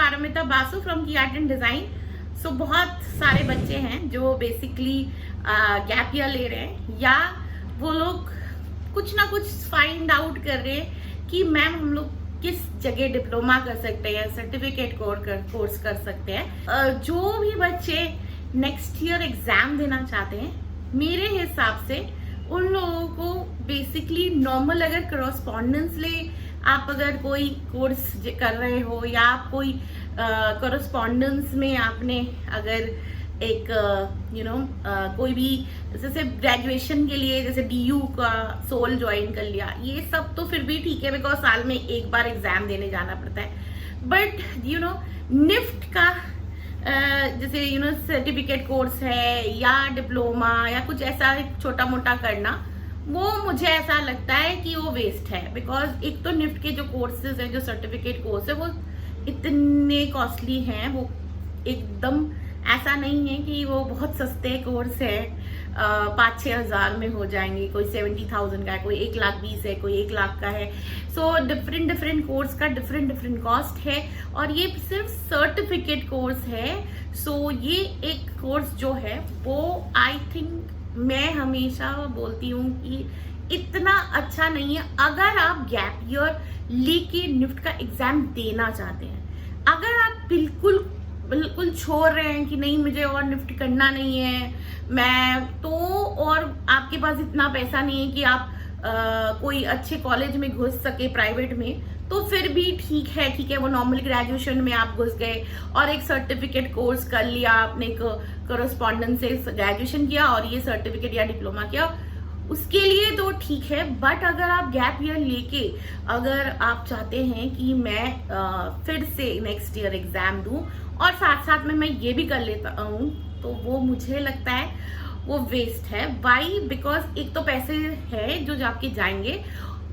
Paramita Basu from की art and design. सो बहुत सारे बच्चे हैं जो बेसिकली गैप ईयर ले रहे हैं, या वो लोग कुछ ना कुछ फाइंड आउट कर रहे हैं कि मैम हम लोग किस जगह डिप्लोमा कर सकते हैं, सर्टिफिकेट कोर्स कर सकते हैं। जो भी बच्चे नेक्स्ट ईयर एग्जाम देना चाहते हैं, मेरे हिसाब से उन लोगों को बेसिकली नॉर्मल अगर करस्पॉन्डेंस ले, आप अगर कोई कोर्स कर रहे हो या आप कोई करस्पॉन्डेंस में आपने अगर एक कोई भी जैसे ग्रेजुएशन के लिए जैसे DU का सोल ज्वाइन कर लिया, ये सब तो फिर भी ठीक है बिकॉज साल में एक बार एग्जाम देने जाना पड़ता है। बट निफ्ट का जैसे सर्टिफिकेट कोर्स है या डिप्लोमा या कुछ ऐसा छोटा मोटा करना, वो मुझे ऐसा लगता है कि वो वेस्ट है। बिकॉज एक तो निफ्ट के जो कोर्सेज है, जो सर्टिफिकेट कोर्स है, वो इतने कॉस्टली हैं। वो एकदम ऐसा नहीं है कि वो बहुत सस्ते कोर्स है, 5-6 हज़ार में हो जाएंगे। कोई 70,000 का है, कोई 1,20,000 है, कोई 1 लाख का है। सो डिफरेंट कोर्स का डिफरेंट कॉस्ट है, और ये सिर्फ सर्टिफिकेट कोर्स है। सो ये एक कोर्स जो है वो आई थिंक, मैं हमेशा बोलती हूँ कि इतना अच्छा नहीं है। अगर आप गैप ईयर लेके निफ्ट का एग्जाम देना चाहते हैं, अगर आप बिल्कुल छोड़ रहे हैं कि नहीं मुझे और निफ्ट करना नहीं है मैं तो, और आपके पास इतना पैसा नहीं है कि आप कोई अच्छे कॉलेज में घुस सके प्राइवेट में, तो फिर भी ठीक है। वो नॉर्मल ग्रेजुएशन में आप घुस गए और एक सर्टिफिकेट कोर्स कर लिया, आपने करस्पॉन्डेंस से ग्रेजुएशन किया और ये सर्टिफिकेट या डिप्लोमा किया, उसके लिए तो ठीक है। बट अगर आप गैप ईयर लेके अगर आप चाहते हैं कि मैं फिर से नेक्स्ट ईयर एग्जाम दूं और साथ साथ में मैं ये भी कर लेता हूँ, तो वो मुझे लगता है वो वेस्ट है। वाई? बिकॉज एक तो पैसे है जो आपके जाएंगे,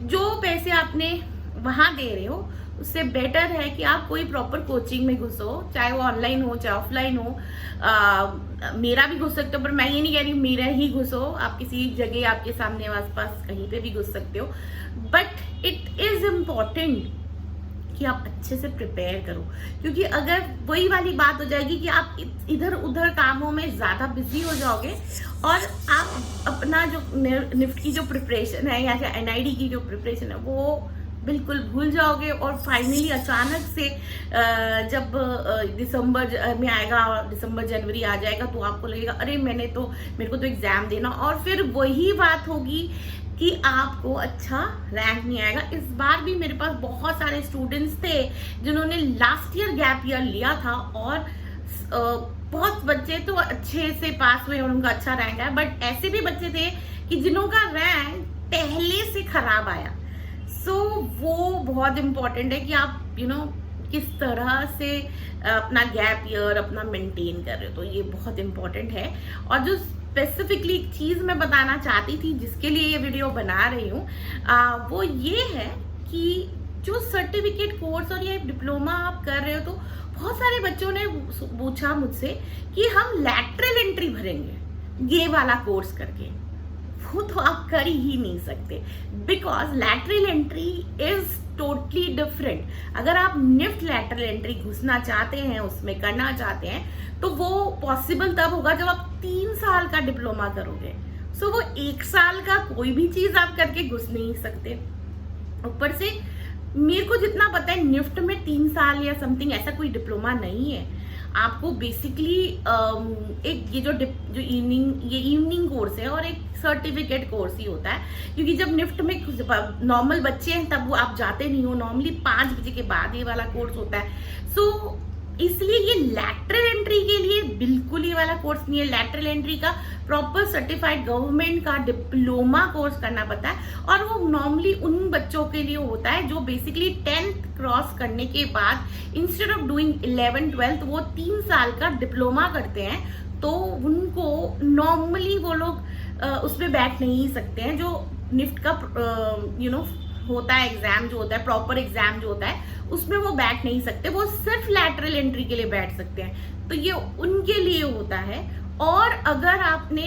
जो पैसे आपने वहां दे रहे हो उससे बेटर है कि आप कोई प्रॉपर कोचिंग में घुसो, चाहे वो ऑनलाइन हो चाहे ऑफलाइन हो। मेरा भी घुस सकते हो, पर मैं ये नहीं कह रही मेरा ही घुसो, आप किसी जगह आपके सामने आसपास कहीं पे भी घुस सकते हो। बट इट इज इम्पॉर्टेंट कि आप अच्छे से प्रिपेयर करो, क्योंकि अगर वही वाली बात हो जाएगी कि आप इधर उधर कामों में ज्यादा बिजी हो जाओगे और आप अपना जो निफ्ट की जो प्रिपरेशन है या NID की जो प्रिपरेशन है वो बिल्कुल भूल जाओगे, और फाइनली अचानक से जब दिसंबर में आएगा, दिसंबर जनवरी आ जाएगा, तो आपको लगेगा अरे मेरे को तो एग्जाम देना, और फिर वही बात होगी कि आपको अच्छा रैंक नहीं आएगा। इस बार भी मेरे पास बहुत सारे स्टूडेंट्स थे जिन्होंने लास्ट ईयर गैप ईयर लिया था, और बहुत बच्चे तो अच्छे से पास हुए और उनका अच्छा रैंक आया, बट ऐसे भी बच्चे थे कि जिन्हों का रैंक पहले से खराब आया। सो वो बहुत इम्पोर्टेंट है कि आप किस तरह से अपना गैप ईयर अपना मेंटेन कर रहे हो, तो ये बहुत इम्पोर्टेंट है। और जो स्पेसिफिकली एक चीज मैं बताना चाहती थी जिसके लिए ये वीडियो बना रही हूँ, वो ये है कि जो सर्टिफिकेट कोर्स और ये डिप्लोमा आप कर रहे हो, तो बहुत सारे बच्चों ने पूछा मुझसे कि हम लैटरल एंट्री भरेंगे ये वाला कोर्स करके। वो तो आप कर ही नहीं सकते, because lateral entry is totally different. अगर आप निफ्ट लैटरल एंट्री घुसना चाहते हैं, उसमें करना चाहते हैं, तो वो पॉसिबल तब होगा जब आप 3 साल का डिप्लोमा करोगे। सो वो 1 साल का कोई भी चीज आप करके घुस नहीं सकते। ऊपर से मेरे को जितना पता है निफ्ट में 3 साल या समथिंग ऐसा कोई डिप्लोमा नहीं है। आपको बेसिकली एक ये जो इवनिंग कोर्स है और एक सर्टिफिकेट कोर्स ही होता है, क्योंकि जब निफ्ट में नॉर्मल बच्चे हैं तब वो आप जाते नहीं हो, नॉर्मली 5 बजे के बाद ये वाला कोर्स होता है। सो इसलिए ये लैटरल एंट्री के लिए बिल्कुल ये वाला कोर्स नहीं है। लैटरल एंट्री का प्रॉपर सर्टिफाइड गवर्नमेंट का डिप्लोमा कोर्स करना पड़ता है, और वो नॉर्मली उन बच्चों के लिए होता है जो बेसिकली 10th क्रॉस करने के बाद instead of doing 11th 12th वो 3 साल का डिप्लोमा करते हैं। तो उनको नॉर्मली वो लोग उसमें बैठ नहीं सकते हैं। जो निफ्ट का होता है एग्जाम, जो होता है प्रॉपर एग्जाम जो होता है, उसमें वो बैठ नहीं सकते, वो सिर्फ लैटरल एंट्री के लिए बैठ सकते हैं। तो ये उनके लिए होता है। और अगर आपने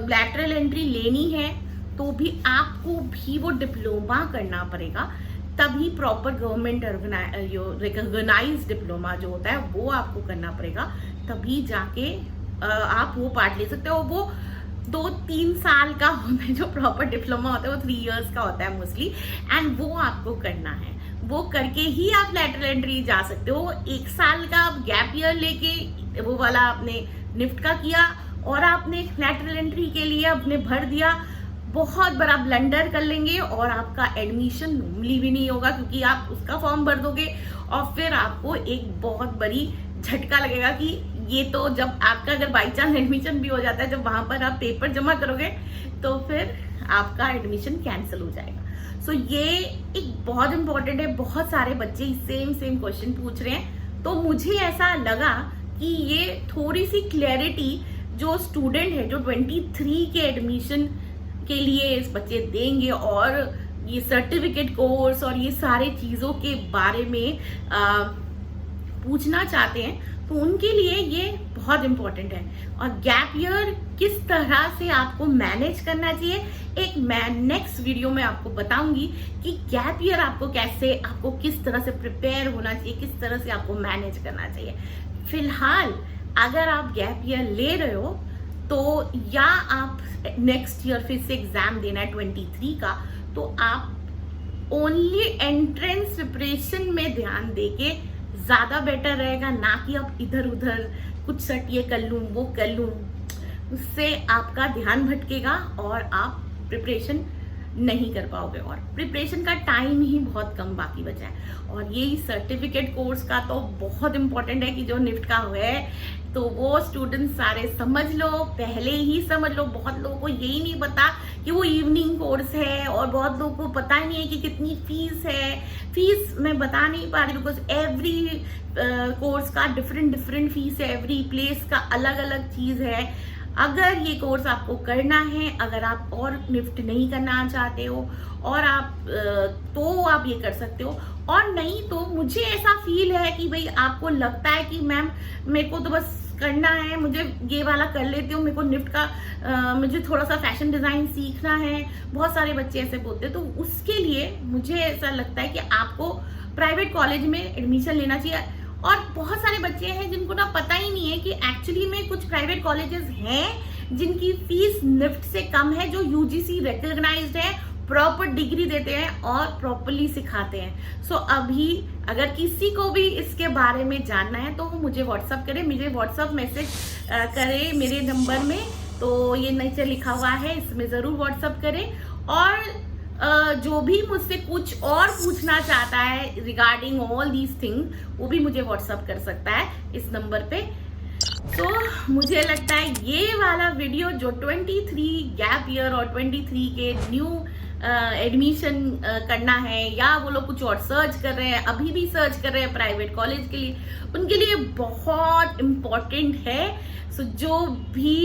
लैटरल एंट्री लेनी है तो भी आपको भी वो डिप्लोमा करना पड़ेगा, तभी प्रॉपर गवर्नमेंट रिकॉग्नाइज्ड डिप्लोमा जो होता है वो आपको करना पड़ेगा, तभी जाके आप वो पार्ट ले सकते हो। वो 2-3 साल का होता है, जो प्रॉपर डिप्लोमा होता है वो 3 इयर्स का होता है मोस्टली, एंड वो आपको करना है। वो करके ही आप लैटरल एंट्री जा सकते हो। 1 साल का आप गैप ईयर लेके वो वाला आपने निफ्ट का किया और आपने लैटरल एंट्री के लिए आपने भर दिया, बहुत बड़ा ब्लंडर कर लेंगे और आपका एडमिशन नॉर्मली भी नहीं होगा, क्योंकि आप उसका फॉर्म भर दोगे और फिर आपको एक बहुत बड़ी झटका लगेगा कि ये तो जब आपका अगर बाई चांस एडमिशन भी हो जाता है, जब वहां पर आप पेपर जमा करोगे तो फिर आपका एडमिशन कैंसिल हो जाएगा। सो ये एक बहुत इंपॉर्टेंट है। बहुत सारे बच्चे सेम क्वेश्चन पूछ रहे हैं, तो मुझे ऐसा लगा कि ये थोड़ी सी क्लैरिटी जो स्टूडेंट है, जो 23 के एडमिशन के लिए इस बच्चे देंगे और ये सर्टिफिकेट कोर्स और ये सारे चीजों के बारे में पूछना चाहते हैं, तो उनके लिए ये बहुत इंपॉर्टेंट है। और गैप ईयर किस तरह से आपको मैनेज करना चाहिए, एक मैं नेक्स्ट वीडियो में आपको बताऊंगी कि गैप ईयर आपको कैसे, आपको किस तरह से प्रिपेयर होना चाहिए, किस तरह से आपको मैनेज करना चाहिए। फिलहाल अगर आप गैप ईयर ले रहे हो तो, या आप नेक्स्ट ईयर फिर से एग्जाम देना है 23 का, तो आप ओनली एंट्रेंस प्रिपरेशन में ध्यान देके ज्यादा बेटर रहेगा, ना कि आप इधर उधर कुछ सट ये कर लूं वो कर लूं। उससे आपका ध्यान भटकेगा और आप प्रिपरेशन नहीं कर पाओगे और प्रिपरेशन का टाइम ही बहुत कम बाकी बचा है। और यही सर्टिफिकेट कोर्स का तो बहुत इंपॉर्टेंट है कि जो निफ्ट का है तो वो स्टूडेंट सारे समझ लो, पहले ही समझ लो। बहुत लोगों को यही नहीं पता कि वो इवनिंग कोर्स है और बहुत लोगों को पता ही नहीं है कि कितनी फीस है। फीस मैं बता नहीं पा रही बिकॉज एवरी कोर्स का डिफरेंट फीस है, एवरी प्लेस का अलग अलग चीज है। अगर ये कोर्स आपको करना है, अगर आप और निफ्ट नहीं करना चाहते हो और आप तो आप ये कर सकते हो, और नहीं तो मुझे ऐसा फील है कि भाई आपको लगता है कि मैम मेरे को तो बस करना है, मुझे ये वाला कर लेती हूँ, मेरे को निफ्ट का मुझे थोड़ा सा फैशन डिजाइन सीखना है, बहुत सारे बच्चे ऐसे बोलते हैं। तो उसके लिए मुझे ऐसा लगता है कि आपको प्राइवेट कॉलेज में एडमिशन लेना चाहिए। और बहुत सारे बच्चे हैं जिनको ना पता ही नहीं है कि एक्चुअली में कुछ प्राइवेट कॉलेजेस हैं जिनकी फीस निफ्ट से कम है, जो यूजीसी रिकॉग्नाइज्ड है, प्रॉपर डिग्री देते हैं और प्रॉपरली सिखाते हैं। सो अभी अगर किसी को भी इसके बारे में जानना है तो मुझे व्हाट्सअप करे, मुझे व्हाट्सअप मैसेज करे मेरे नंबर में, तो ये नीचे लिखा हुआ है, इसमें जरूर व्हाट्सअप करे। और जो भी मुझसे कुछ और पूछना चाहता है रिगार्डिंग ऑल दीज थिंग, वो भी मुझे व्हाट्सअप कर सकता है इस नंबर पे। तो मुझे लगता है ये वाला वीडियो जो 23 गैप ईयर और 23 के न्यू एडमिशन करना है, या वो लोग कुछ और सर्च कर रहे हैं, अभी भी सर्च कर रहे हैं प्राइवेट कॉलेज के लिए, उनके लिए बहुत इम्पोर्टेंट है। सो जो भी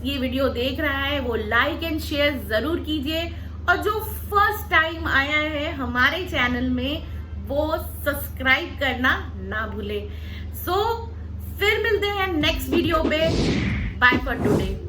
ये वीडियो देख रहा है वो लाइक एंड शेयर जरूर कीजिए, और जो फर्स्ट टाइम आया है हमारे चैनल में वो सब्सक्राइब करना ना भूले। सो फिर मिलते हैं नेक्स्ट वीडियो पे। Bye for today.